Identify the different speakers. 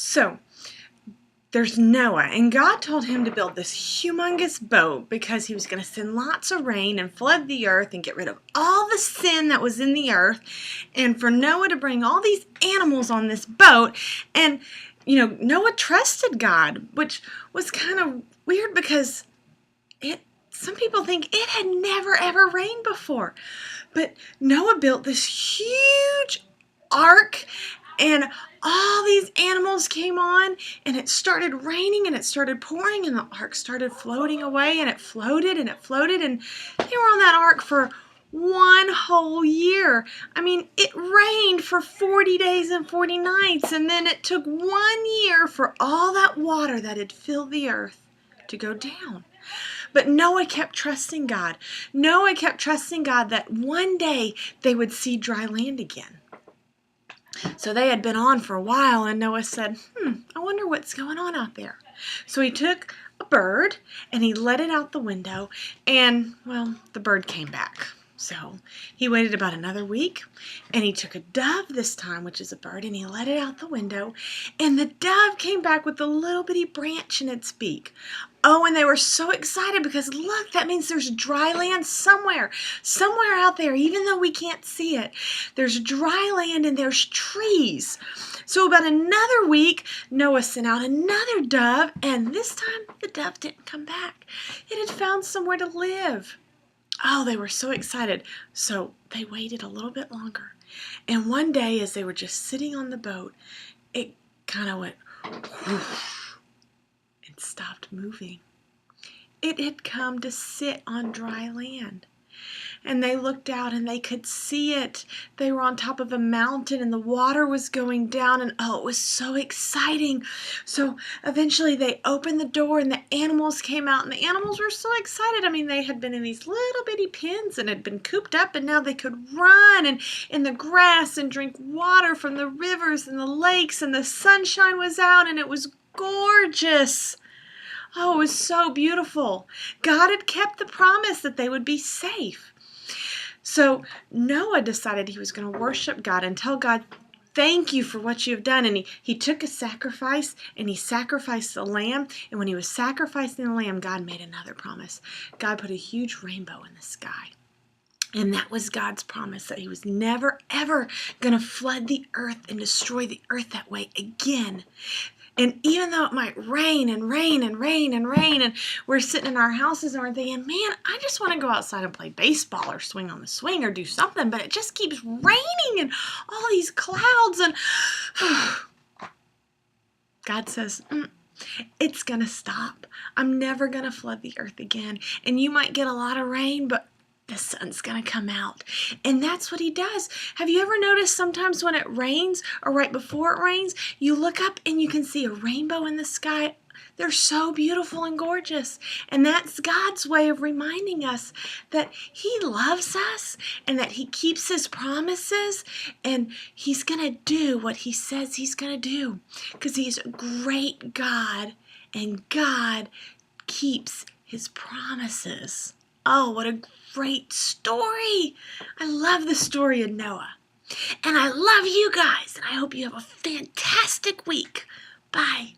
Speaker 1: So there's Noah, and God told him to build this humongous boat because he was going to send lots of rain and flood the earth and get rid of all the sin that was in the earth, and for Noah to bring all these animals on this boat. And Noah trusted God, which was kind of weird because some people think it had never ever rained before. But Noah built this huge ark, and all these animals came on, and it started raining, and it started pouring, and the ark started floating away, and it floated, and it floated, and they were on that ark for one whole year. I mean, it rained for 40 days and 40 nights, and then it took 1 year for all that water that had filled the earth to go down. But Noah kept trusting God. Noah kept trusting God that one day they would see dry land again. So they had been on for a while, and Noah said, I wonder what's going on out there. So he took a bird, and he let it out the window, and, well, the bird came back. So he waited about another week, and he took a dove this time, which is a bird, and he let it out the window, and the dove came back with a little bitty branch in its beak. Oh, and they were so excited because, look, that means there's dry land somewhere out there, even though we can't see it. There's dry land and there's trees. So about another week, Noah sent out another dove, and this time the dove didn't come back. It had found somewhere to live. Oh, they were so excited. So they waited a little bit longer. And one day, as they were just sitting on the boat, it kind of went whoosh and stopped moving. It had come to sit on dry land. And they looked out and they could see it. They were on top of a mountain and the water was going down, and oh, it was so exciting. So eventually they opened the door and the animals came out, and the animals were so excited. I mean, they had been in these little bitty pens and had been cooped up, and now they could run and in the grass and drink water from the rivers and the lakes, and the sunshine was out and it was gorgeous. Oh, it was so beautiful. God had kept the promise that they would be safe. So Noah decided he was going to worship God and tell God, thank you for what you have done. And he took a sacrifice and he sacrificed the lamb. And when he was sacrificing the lamb, God made another promise. God put a huge rainbow in the sky. And that was God's promise that he was never, ever going to flood the earth and destroy the earth that way again. And even though it might rain and rain and rain and rain, and we're sitting in our houses and we're thinking, man, I just want to go outside and play baseball or swing on the swing or do something, but it just keeps raining and all these clouds, and God says, it's going to stop. I'm never going to flood the earth again. And you might get a lot of rain, but the sun's going to come out. And that's what he does. Have you ever noticed sometimes when it rains or right before it rains, you look up and you can see a rainbow in the sky? They're so beautiful and gorgeous. And that's God's way of reminding us that he loves us and that he keeps his promises, and he's going to do what he says he's going to do because he's a great God, and God keeps his promises. Oh, what a great story. I love the story of Noah. And I love you guys, and I hope you have a fantastic week. Bye.